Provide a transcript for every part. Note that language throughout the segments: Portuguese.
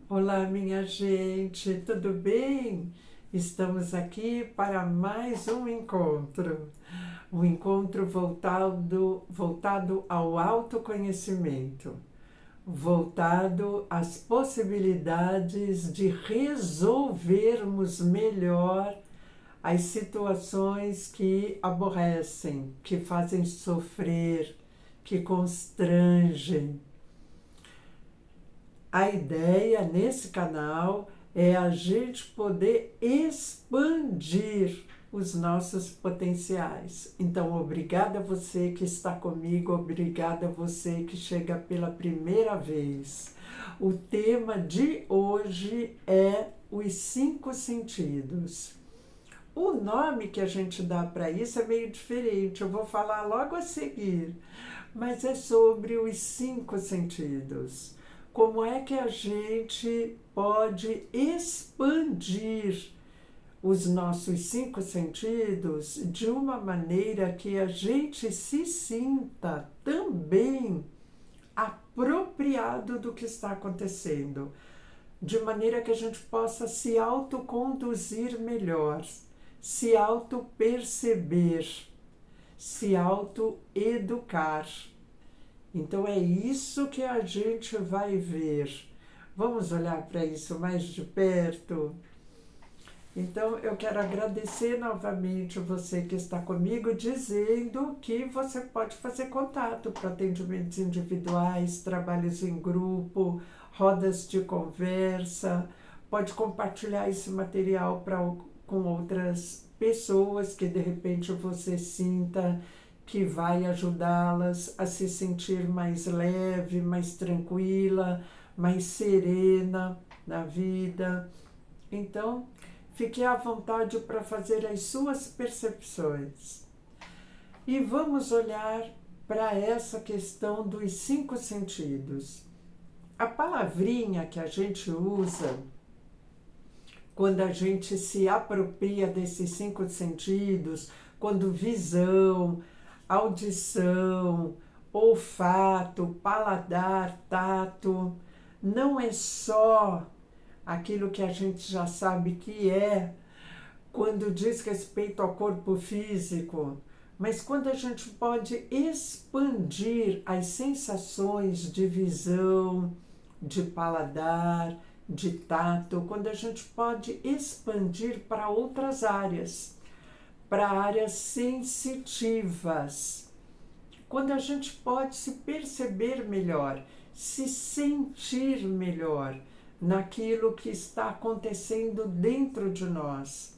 Olá, minha gente, tudo bem? Estamos aqui para mais um encontro voltado ao autoconhecimento, voltado às possibilidades de resolvermos melhor as situações que aborrecem, que fazem sofrer, que constrangem. A ideia nesse canal é a gente poder expandir os nossos potenciais. Então, obrigada a você que está comigo, obrigada a você que chega pela primeira vez. O tema de hoje é os 5 sentidos. O nome que a gente dá para isso é meio diferente, eu vou falar logo a seguir, mas é sobre os 5 sentidos. Como é que a gente pode expandir os nossos 5 sentidos de uma maneira que a gente se sinta também apropriado do que está acontecendo, de maneira que a gente possa se autoconduzir melhor, se auto-perceber, se auto-educar. Então é isso que a gente vai ver. Vamos olhar para isso mais de perto? Então eu quero agradecer novamente você que está comigo, dizendo que você pode fazer contato para atendimentos individuais, trabalhos em grupo, rodas de conversa, pode compartilhar esse material com outras pessoas que de repente você sinta que vai ajudá-las a se sentir mais leve, mais tranquila, mais serena na vida. Então, fique à vontade para fazer as suas percepções. E vamos olhar para essa questão dos 5 sentidos. A palavrinha que a gente usa quando a gente se apropria desses 5 sentidos, quando visão, audição, olfato, paladar, tato, não é só aquilo que a gente já sabe que é quando diz respeito ao corpo físico, mas quando a gente pode expandir as sensações de visão, de paladar, de tato, quando a gente pode expandir para outras áreas, para áreas sensitivas, quando a gente pode se perceber melhor, se sentir melhor naquilo que está acontecendo dentro de nós,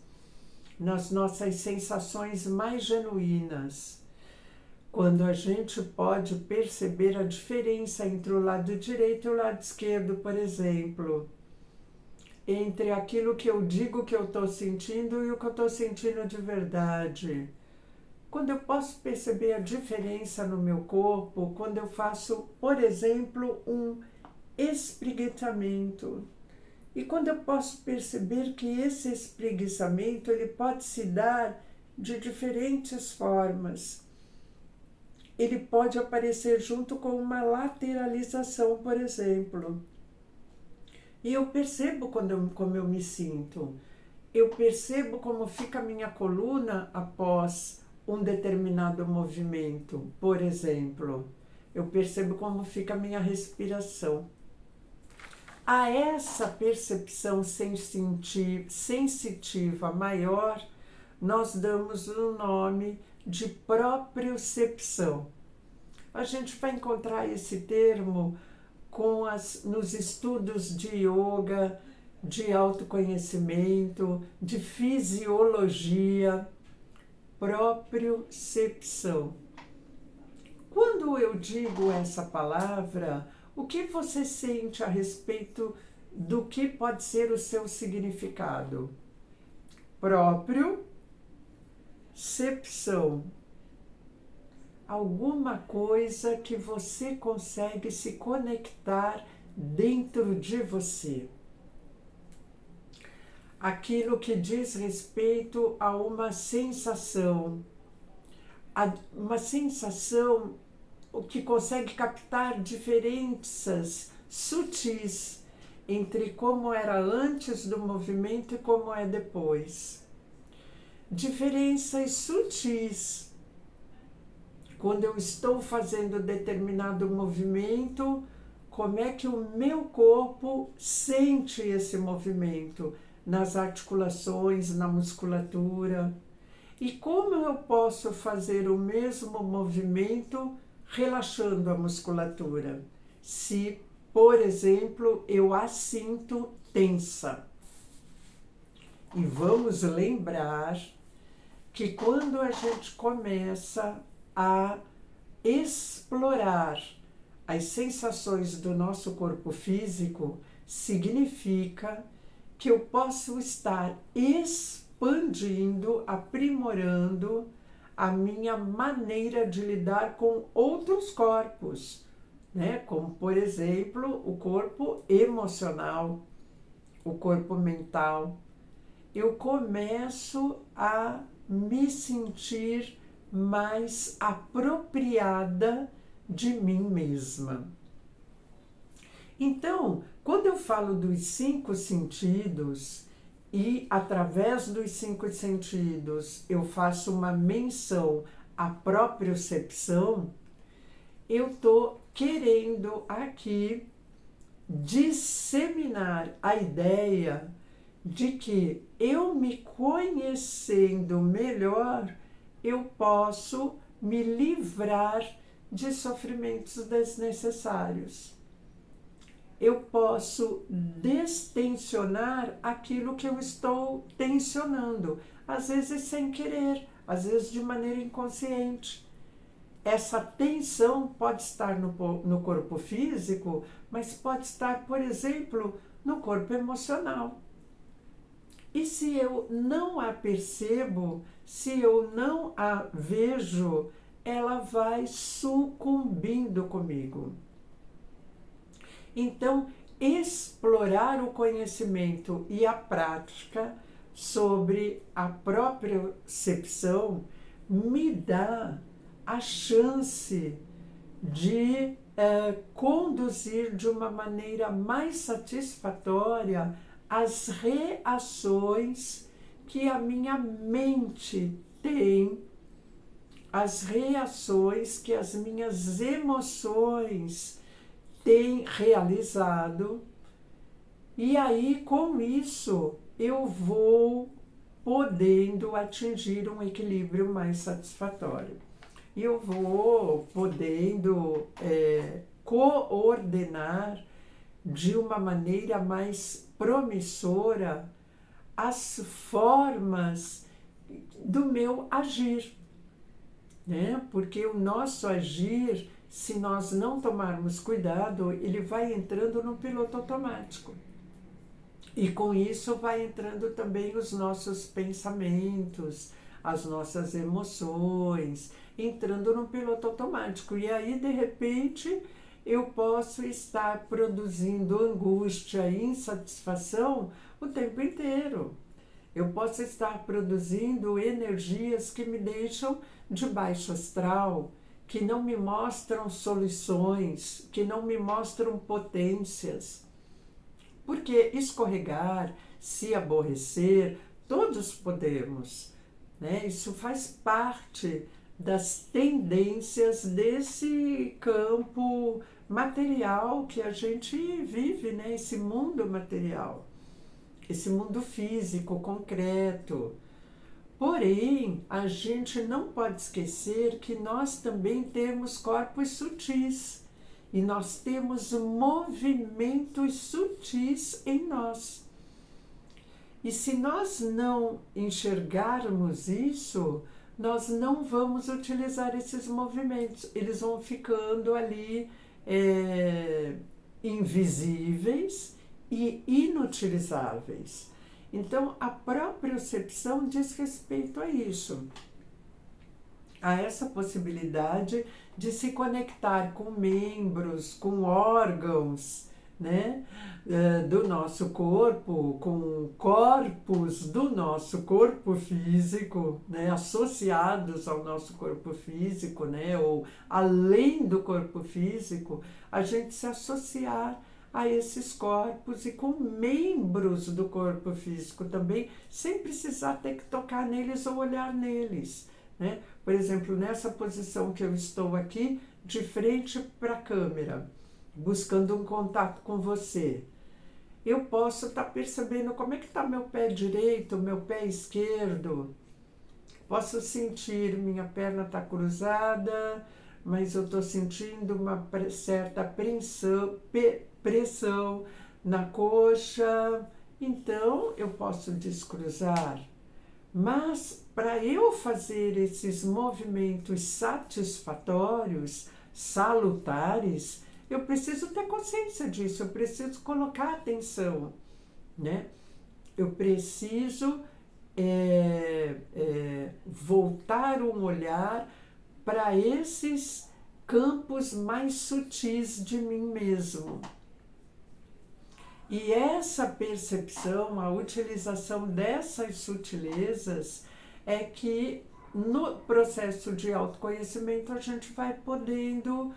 nas nossas sensações mais genuínas. Quando a gente pode perceber a diferença entre o lado direito e o lado esquerdo, por exemplo, entre aquilo que eu digo que eu estou sentindo e o que eu estou sentindo de verdade. Quando eu posso perceber a diferença no meu corpo, quando eu faço, por exemplo, um espreguiçamento. E quando eu posso perceber que esse espreguiçamento ele pode se dar de diferentes formas. Ele pode aparecer junto com uma lateralização, por exemplo. E eu percebo como eu me sinto. Eu percebo como fica a minha coluna após um determinado movimento, por exemplo. Eu percebo como fica a minha respiração. A essa percepção sensitiva maior, nós damos o nome de propriocepção. A gente vai encontrar esse termo nos estudos de yoga, de autoconhecimento, de fisiologia, propriocepção. Quando eu digo essa palavra, o que você sente a respeito do que pode ser o seu significado? Propriocepção. Alguma coisa que você consegue se conectar dentro de você. Aquilo que diz respeito a uma sensação que consegue captar diferenças sutis entre como era antes do movimento e como é depois. Diferenças sutis. Quando eu estou fazendo determinado movimento, como é que o meu corpo sente esse movimento nas articulações, na musculatura? E como eu posso fazer o mesmo movimento relaxando a musculatura? Se, por exemplo, eu a sinto tensa. E vamos lembrar que quando a gente começa a explorar as sensações do nosso corpo físico, significa que eu posso estar expandindo, aprimorando a minha maneira de lidar com outros corpos, né? Como, por exemplo, o corpo emocional, o corpo mental. Eu começo a me sentir mais apropriada de mim mesma. Então, quando eu falo dos 5 sentidos e através dos 5 sentidos eu faço uma menção à propriocepção, eu estou querendo aqui disseminar a ideia de que eu me conhecendo melhor, eu posso me livrar de sofrimentos desnecessários. Eu posso destensionar aquilo que eu estou tensionando, às vezes sem querer, às vezes de maneira inconsciente. Essa tensão pode estar no corpo físico, mas pode estar, por exemplo, no corpo emocional. E se eu não a percebo, se eu não a vejo, ela vai sucumbindo comigo. Então, explorar o conhecimento e a prática sobre a propriocepção me dá a chance de conduzir de uma maneira mais satisfatória as reações que a minha mente tem, as reações que as minhas emoções têm realizado, e aí com isso eu vou podendo atingir um equilíbrio mais satisfatório. E eu vou podendo coordenar de uma maneira mais promissora as formas do meu agir, né? Porque o nosso agir, se nós não tomarmos cuidado, ele vai entrando no piloto automático. E com isso vai entrando também os nossos pensamentos, as nossas emoções, entrando no piloto automático. E aí, de repente, eu posso estar produzindo angústia e insatisfação o tempo inteiro. Eu posso estar produzindo energias que me deixam de baixo astral, que não me mostram soluções, que não me mostram potências. Porque escorregar, se aborrecer, todos podemos, né? Isso faz parte das tendências desse campo material que a gente vive, né? Esse mundo material, esse mundo físico, concreto. Porém, a gente não pode esquecer que nós também temos corpos sutis e nós temos movimentos sutis em nós. E se nós não enxergarmos isso, nós não vamos utilizar esses movimentos. Eles vão ficando ali invisíveis e inutilizáveis. Então, a propriocepção diz respeito a isso, a essa possibilidade de se conectar com membros, com órgãos, né, do nosso corpo, com corpos do nosso corpo físico, né, associados ao nosso corpo físico, né, ou além do corpo físico, a gente se associar a esses corpos e com membros do corpo físico também, sem precisar ter que tocar neles ou olhar neles, né? Por exemplo, nessa posição que eu estou aqui, de frente para a câmera, buscando um contato com você, eu posso estar percebendo como é que está meu pé direito, meu pé esquerdo. Posso sentir minha perna está cruzada, mas eu estou sentindo uma certa pressão na coxa. Então, eu posso descruzar. Mas, para eu fazer esses movimentos satisfatórios, salutares, eu preciso ter consciência disso, eu preciso colocar atenção, né? Eu preciso voltar um olhar para esses campos mais sutis de mim mesmo. E essa percepção, a utilização dessas sutilezas é que no processo de autoconhecimento a gente vai podendo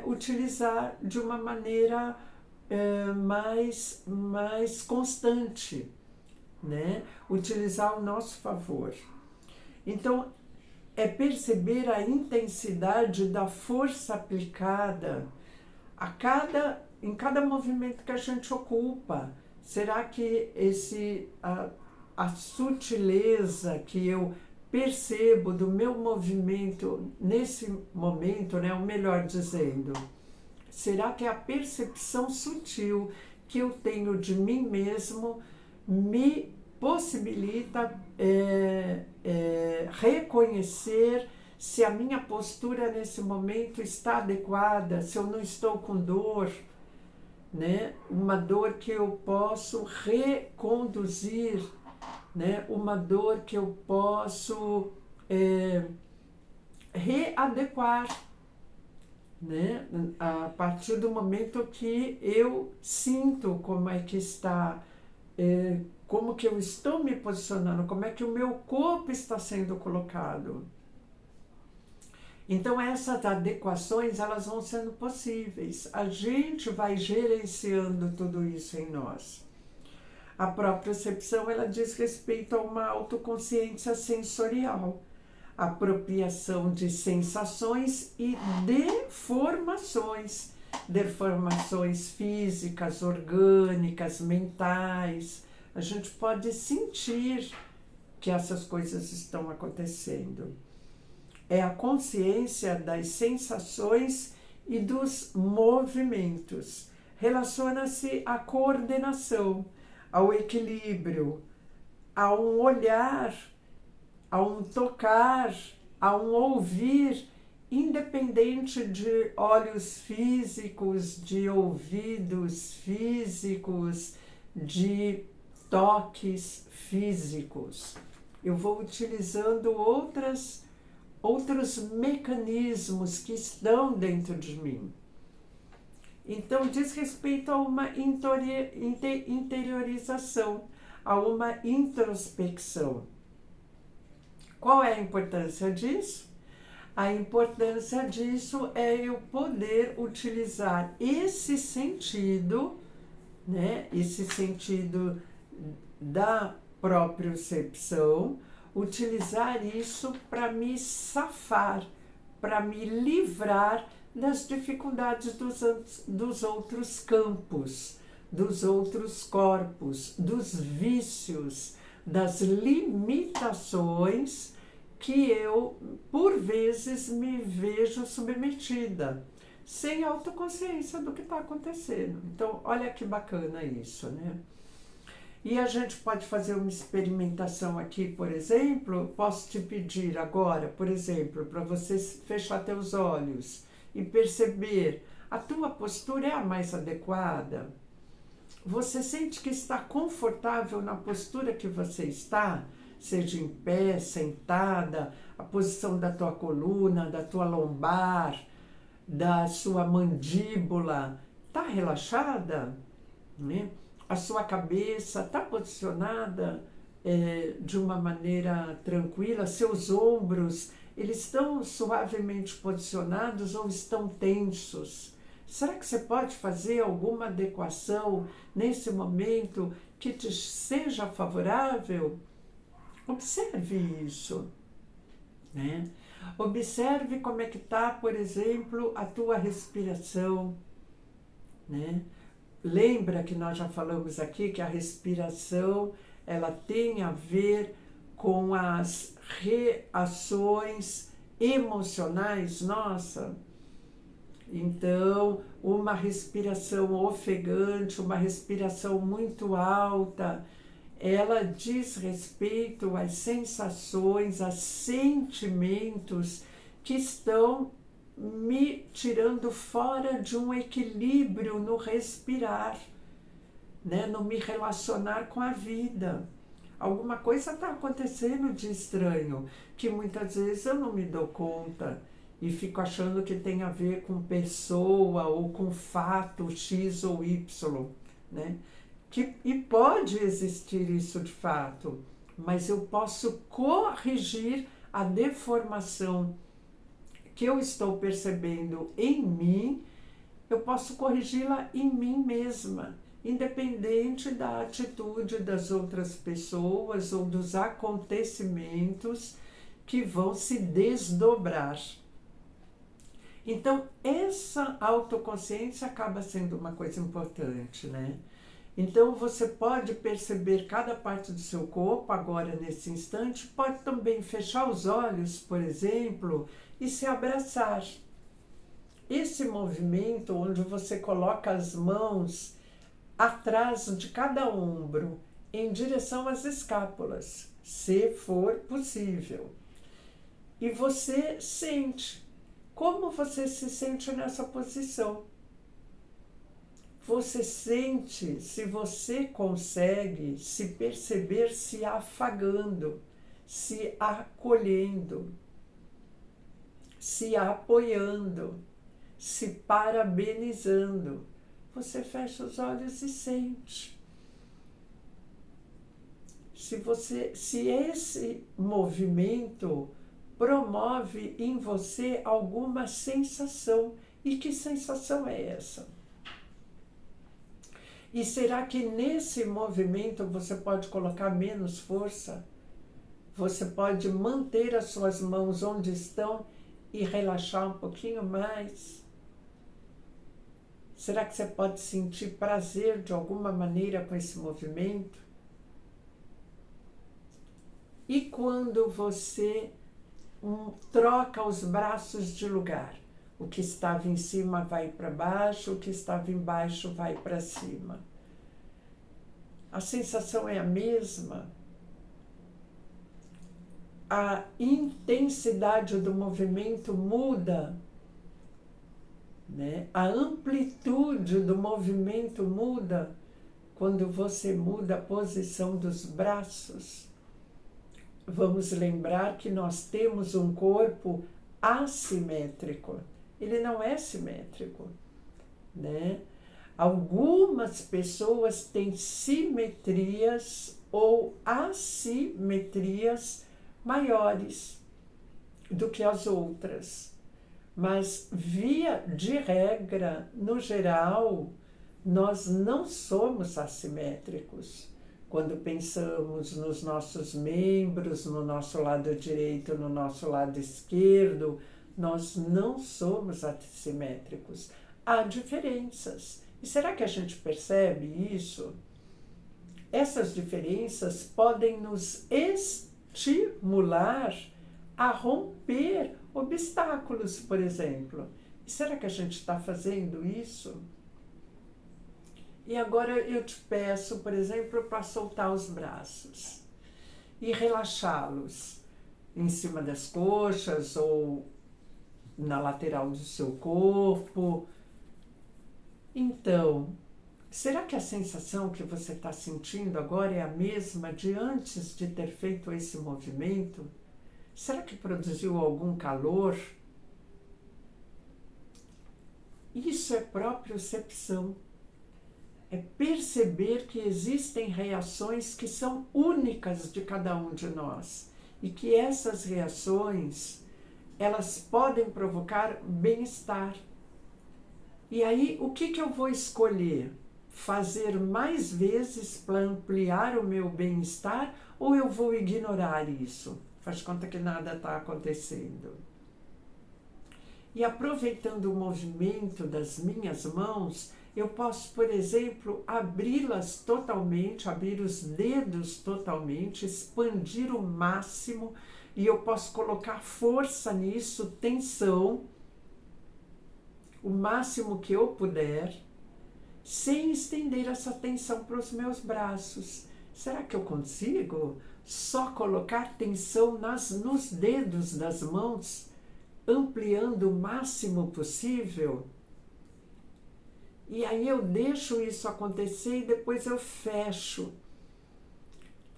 utilizar de uma maneira mais constante, né? Utilizar ao nosso favor. Então, é perceber a intensidade da força aplicada em cada movimento que a gente ocupa. Será que a sutileza que eu percebo do meu movimento nesse momento, né, ou melhor dizendo, será que a percepção sutil que eu tenho de mim mesmo me possibilita reconhecer se a minha postura nesse momento está adequada, se eu não estou com dor, né? Uma dor que eu posso reconduzir, né? Uma dor que eu posso readequar, né? A partir do momento que eu sinto como é que está, como que eu estou me posicionando, como é que o meu corpo está sendo colocado. Então essas adequações, elas vão sendo possíveis. A gente vai gerenciando tudo isso em nós. A própria percepção, ela diz respeito a uma autoconsciência sensorial, apropriação de sensações e deformações físicas, orgânicas, mentais. A gente pode sentir que essas coisas estão acontecendo. É a consciência das sensações e dos movimentos. Relaciona-se à coordenação, ao equilíbrio, a um olhar, a um tocar, a um ouvir, independente de olhos físicos, de ouvidos físicos, de toques físicos. Eu vou utilizando outros mecanismos que estão dentro de mim. Então, diz respeito a uma interiorização, a uma introspecção. Qual é a importância disso? A importância disso é eu poder utilizar esse sentido, né? Esse sentido da propriocepção, utilizar isso para me safar, para me livrar das dificuldades dos outros campos, dos outros corpos, dos vícios, das limitações que eu, por vezes, me vejo submetida, sem autoconsciência do que está acontecendo. Então, olha que bacana isso, né? E a gente pode fazer uma experimentação aqui, por exemplo, posso te pedir agora, por exemplo, para você fechar teus olhos e perceber, a tua postura é a mais adequada? Você sente que está confortável na postura que você está? Seja em pé, sentada, a posição da tua coluna, da tua lombar, da sua mandíbula, está relaxada? Né? A sua cabeça está posicionada de uma maneira tranquila? Seus ombros, eles estão suavemente posicionados ou estão tensos? Será que você pode fazer alguma adequação nesse momento que te seja favorável? Observe isso, né? Observe como é que está, por exemplo, a tua respiração, né? Lembra que nós já falamos aqui que a respiração ela tem a ver com as reações emocionais, nossa. Então, uma respiração ofegante, uma respiração muito alta, ela diz respeito às sensações, a sentimentos que estão me tirando fora de um equilíbrio no respirar, né? No me relacionar com a vida. Alguma coisa está acontecendo de estranho, que muitas vezes eu não me dou conta e fico achando que tem a ver com pessoa ou com fato X ou Y, né? E pode existir isso de fato, mas eu posso corrigir a deformação que eu estou percebendo em mim, eu posso corrigi-la em mim mesma, independente da atitude das outras pessoas ou dos acontecimentos que vão se desdobrar. Então, essa autoconsciência acaba sendo uma coisa importante, né? Então, você pode perceber cada parte do seu corpo agora, nesse instante, pode também fechar os olhos, por exemplo, e se abraçar. Esse movimento onde você coloca as mãos atrás de cada ombro, em direção às escápulas, se for possível. E você sente. Como você se sente nessa posição? Você sente se você consegue se perceber se afagando, se acolhendo, se apoiando, se parabenizando. Você fecha os olhos e sente. Se esse movimento promove em você alguma sensação, e que sensação é essa? E será que nesse movimento você pode colocar menos força? Você pode manter as suas mãos onde estão e relaxar um pouquinho mais? Será que você pode sentir prazer de alguma maneira com esse movimento? E quando você troca os braços de lugar? O que estava em cima vai para baixo, o que estava embaixo vai para cima. A sensação é a mesma? A intensidade do movimento muda, né? A amplitude do movimento muda quando você muda a posição dos braços. Vamos lembrar que nós temos um corpo assimétrico. Ele não é simétrico, né? Algumas pessoas têm simetrias ou assimetrias maiores do que as outras. Mas, via de regra, no geral, nós não somos assimétricos. Quando pensamos nos nossos membros, no nosso lado direito, no nosso lado esquerdo, nós não somos assimétricos. Há diferenças. E será que a gente percebe isso? Essas diferenças podem nos estimular a romper obstáculos, por exemplo. E será que a gente está fazendo isso? E agora eu te peço, por exemplo, para soltar os braços e relaxá-los em cima das coxas ou na lateral do seu corpo. Então, será que a sensação que você está sentindo agora é a mesma de antes de ter feito esse movimento? Será que produziu algum calor? Isso é propriocepção. É perceber que existem reações que são únicas de cada um de nós e que essas reações, elas podem provocar bem-estar. E aí, o que eu vou escolher? Fazer mais vezes para ampliar o meu bem-estar ou eu vou ignorar isso? Faz conta que nada está acontecendo. E aproveitando o movimento das minhas mãos, eu posso, por exemplo, abri-las totalmente, abrir os dedos totalmente, expandir o máximo, e eu posso colocar força nisso, tensão, o máximo que eu puder, sem estender essa tensão para os meus braços. Será que eu consigo só colocar tensão nos dedos das mãos, ampliando o máximo possível? E aí eu deixo isso acontecer e depois eu fecho,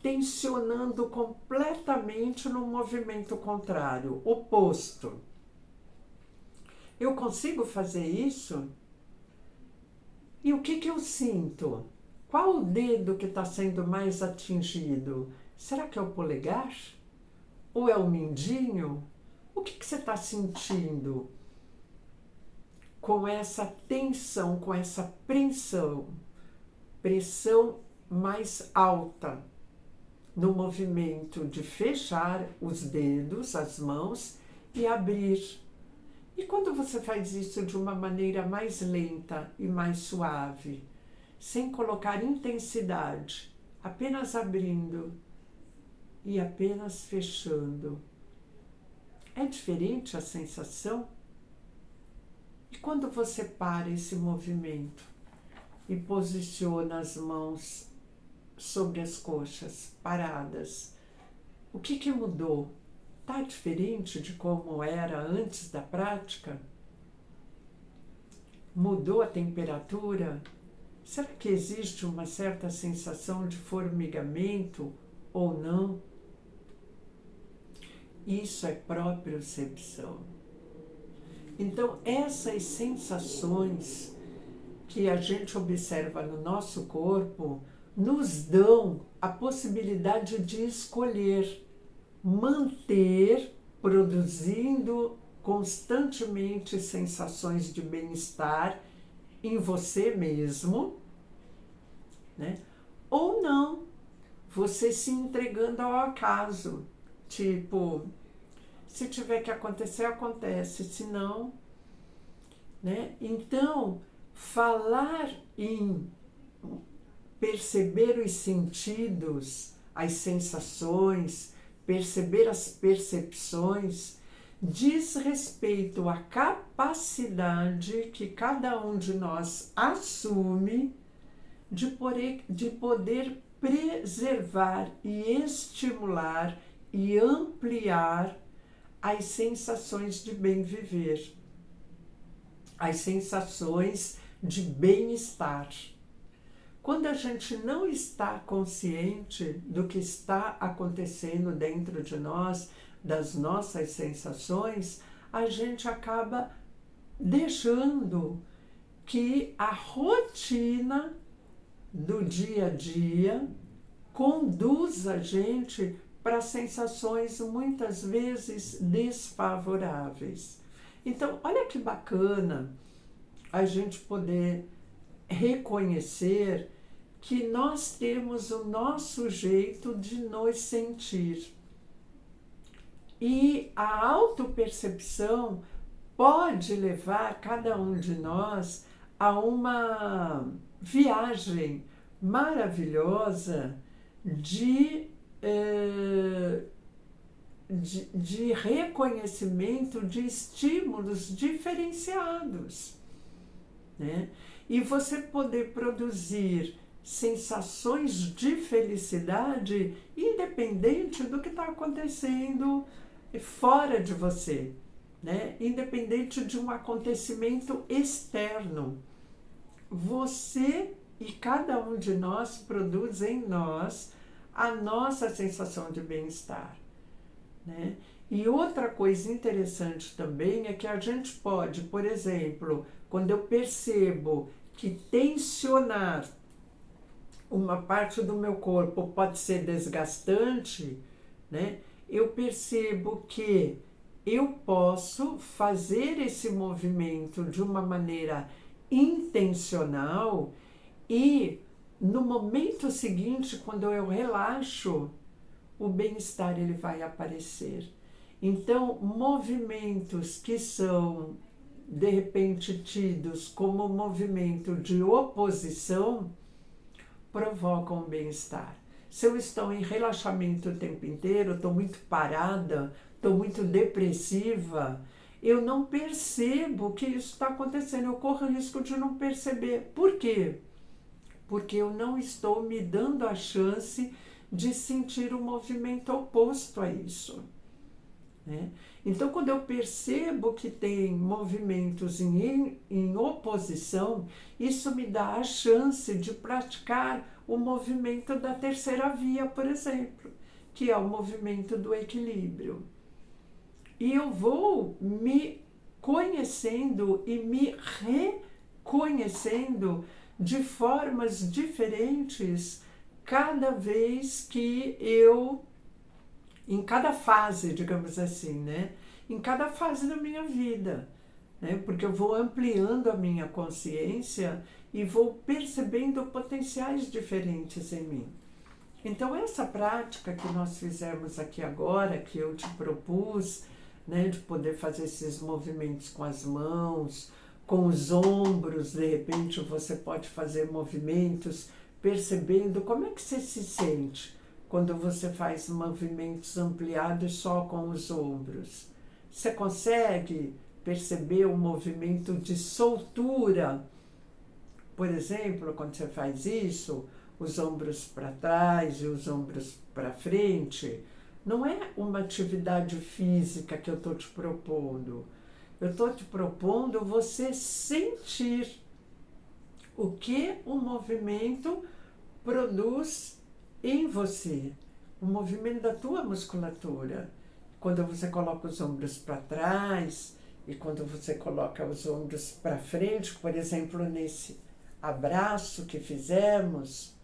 tensionando completamente no movimento contrário, oposto. Eu consigo fazer isso? E o que eu sinto? Qual o dedo que está sendo mais atingido? Será que é o polegar? Ou é o mindinho? O que você está sentindo com essa tensão, com essa pressão mais alta no movimento de fechar os dedos, as mãos e abrir? E quando você faz isso de uma maneira mais lenta e mais suave, sem colocar intensidade, apenas abrindo e apenas fechando, é diferente a sensação? E quando você para esse movimento e posiciona as mãos sobre as coxas, paradas, o que mudou? Está diferente de como era antes da prática? Mudou a temperatura? Será que existe uma certa sensação de formigamento ou não? Isso é propriocepção. Então, essas sensações que a gente observa no nosso corpo nos dão a possibilidade de escolher manter produzindo constantemente sensações de bem-estar em você mesmo, né? Ou não, você se entregando ao acaso, tipo, se tiver que acontecer, acontece, se não, né? Então, falar em perceber os sentidos, as sensações, perceber as percepções, diz respeito à capacidade que cada um de nós assume de poder preservar e estimular e ampliar as sensações de bem viver, as sensações de bem-estar. Quando a gente não está consciente do que está acontecendo dentro de nós, das nossas sensações, a gente acaba deixando que a rotina do dia a dia conduza a gente para sensações muitas vezes desfavoráveis. Então, olha que bacana a gente poder reconhecer que nós temos o nosso jeito de nos sentir. E a autopercepção pode levar cada um de nós a uma viagem maravilhosa de reconhecimento de estímulos diferenciados, né? E você poder produzir sensações de felicidade independente do que está acontecendo fora de você, né? Independente de um acontecimento externo. Você e cada um de nós produz em nós a nossa sensação de bem-estar, né? E outra coisa interessante também é que a gente pode, por exemplo, quando eu percebo que tensionar uma parte do meu corpo pode ser desgastante, né? Eu percebo que eu posso fazer esse movimento de uma maneira intencional e no momento seguinte, quando eu relaxo, o bem-estar ele vai aparecer. Então, movimentos que são de repente tidos como movimento de oposição provocam bem-estar. Se eu estou em relaxamento o tempo inteiro, estou muito parada, estou muito depressiva, eu não percebo que isso está acontecendo, eu corro o risco de não perceber. Por quê? Porque eu não estou me dando a chance de sentir o movimento oposto a isso. Né? Então, quando eu percebo que tem movimentos em oposição, isso me dá a chance de praticar o movimento da terceira via, por exemplo, que é o movimento do equilíbrio. E eu vou me conhecendo e me reconhecendo de formas diferentes cada vez que eu, em cada fase, digamos assim, né? Em cada fase da minha vida, né? Porque eu vou ampliando a minha consciência e vou percebendo potenciais diferentes em mim. Então, essa prática que nós fizemos aqui agora, que eu te propus, né, de poder fazer esses movimentos com as mãos, com os ombros, de repente você pode fazer movimentos percebendo como é que você se sente quando você faz movimentos ampliados só com os ombros. Você consegue perceber o movimento de soltura? Por exemplo, quando você faz isso, os ombros para trás e os ombros para frente, não é uma atividade física que eu estou te propondo. Eu estou te propondo você sentir o que o movimento produz em você, o movimento da tua musculatura. Quando você coloca os ombros para trás e quando você coloca os ombros para frente, por exemplo, nesse abraço que fizemos,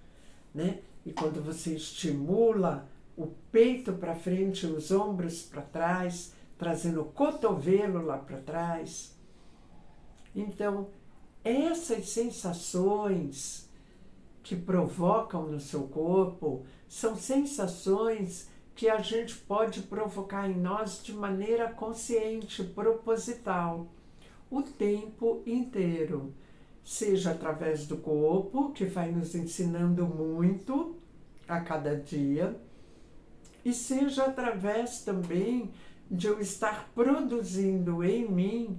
né? E quando você estimula o peito para frente, os ombros para trás, trazendo o cotovelo lá para trás. Então, essas sensações que provocam no seu corpo são sensações que a gente pode provocar em nós de maneira consciente, proposital, o tempo inteiro. Seja através do corpo, que vai nos ensinando muito a cada dia, e seja através também de eu estar produzindo em mim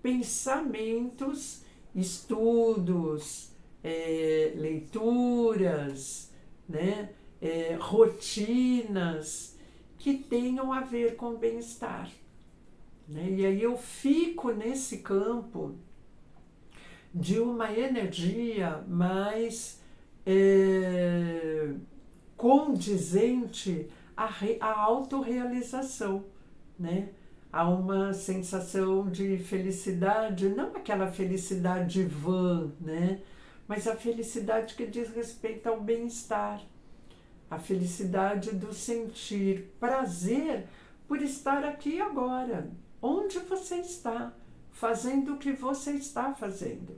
pensamentos, estudos, leituras, né? Rotinas que tenham a ver com bem-estar. Né? E aí eu fico nesse campo de uma energia mais condizente à autorrealização, né? Há uma sensação de felicidade, não aquela felicidade vã, né? Mas a felicidade que diz respeito ao bem-estar, a felicidade do sentir prazer por estar aqui agora, onde você está, fazendo o que você está fazendo.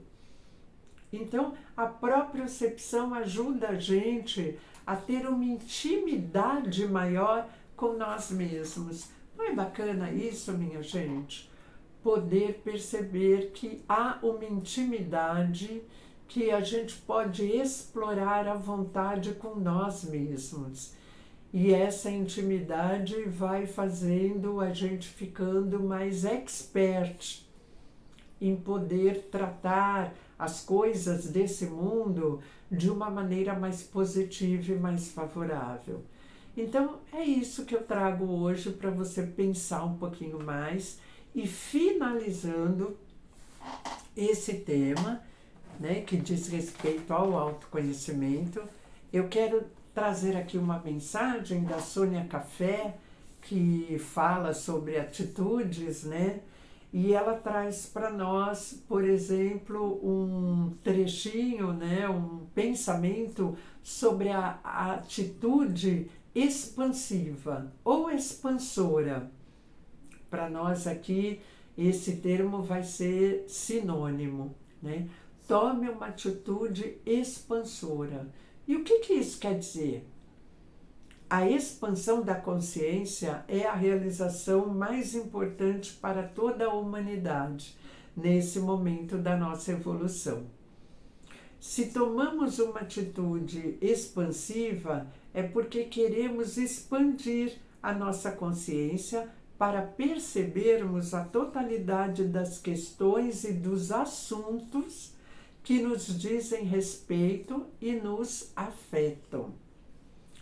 Então, a propriocepção ajuda a gente a ter uma intimidade maior com nós mesmos. Não é bacana isso, minha gente? Poder perceber que há uma intimidade que a gente pode explorar à vontade com nós mesmos. E essa intimidade vai fazendo a gente ficando mais expert em poder tratar as coisas desse mundo de uma maneira mais positiva e mais favorável. Então, é isso que eu trago hoje para você pensar um pouquinho mais e finalizando esse tema, né, que diz respeito ao autoconhecimento, eu quero trazer aqui uma mensagem da Sônia Café, que fala sobre atitudes, né? E ela traz para nós, por exemplo, um trechinho, né, um pensamento sobre a atitude expansiva ou expansora. Para nós aqui, esse termo vai ser sinônimo, né? tome uma atitude expansora. E o que isso quer dizer? A expansão da consciência é a realização mais importante para toda a humanidade nesse momento da nossa evolução. Se tomamos uma atitude expansiva, é porque queremos expandir a nossa consciência para percebermos a totalidade das questões e dos assuntos que nos dizem respeito e nos afetam.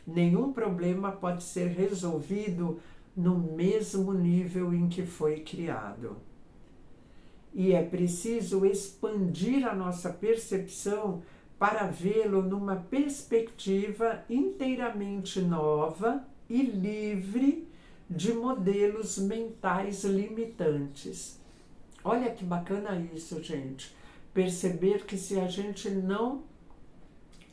Nenhum problema pode ser resolvido no mesmo nível em que foi criado. E é preciso expandir a nossa percepção para vê-lo numa perspectiva inteiramente nova e livre de modelos mentais limitantes. Olha que bacana isso, gente. Perceber que se a gente não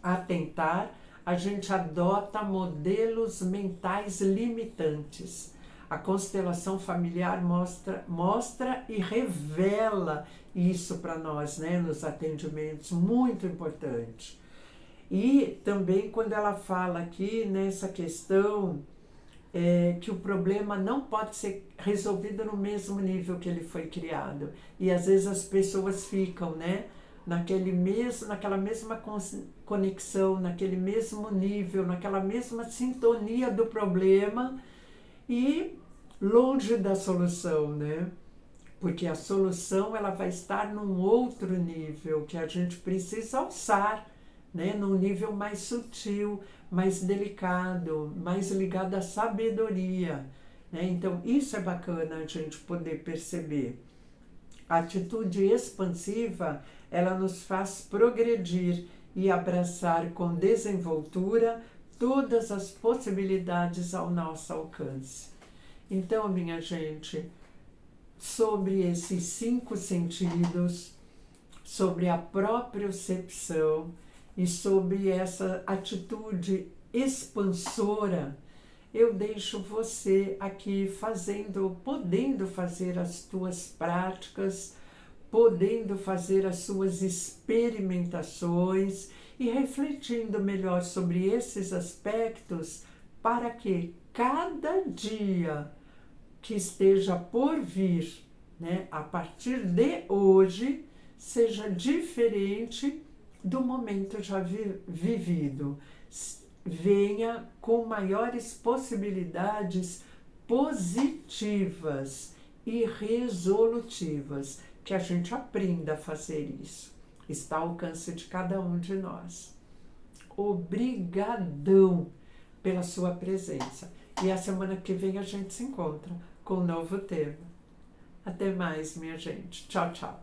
atentar, a gente adota modelos mentais limitantes. A constelação familiar mostra e revela isso para nós, né, nos atendimentos, muito importante. E também quando ela fala aqui nessa questão que o problema não pode ser resolvido no mesmo nível que ele foi criado. E às vezes as pessoas ficam, né, naquela mesma conexão, naquele mesmo nível, naquela mesma sintonia do problema e longe da solução, né? Porque a solução ela vai estar num outro nível que a gente precisa alçar, né? Num nível mais sutil, mais delicado, mais ligado à sabedoria, né? Então isso é bacana a gente poder perceber. A atitude expansiva, ela nos faz progredir e abraçar com desenvoltura todas as possibilidades ao nosso alcance. Então, minha gente, sobre esses 5 sentidos, sobre a propriocepção e sobre essa atitude expansora, eu deixo você aqui podendo fazer as tuas práticas, podendo fazer as suas experimentações e refletindo melhor sobre esses aspectos para que cada dia que esteja por vir, né, a partir de hoje, seja diferente do momento já vivido. Venha com maiores possibilidades positivas e resolutivas, que a gente aprenda a fazer isso. Está ao alcance de cada um de nós. Obrigadão pela sua presença. E a semana que vem a gente se encontra com um novo tema. Até mais, minha gente. Tchau, tchau.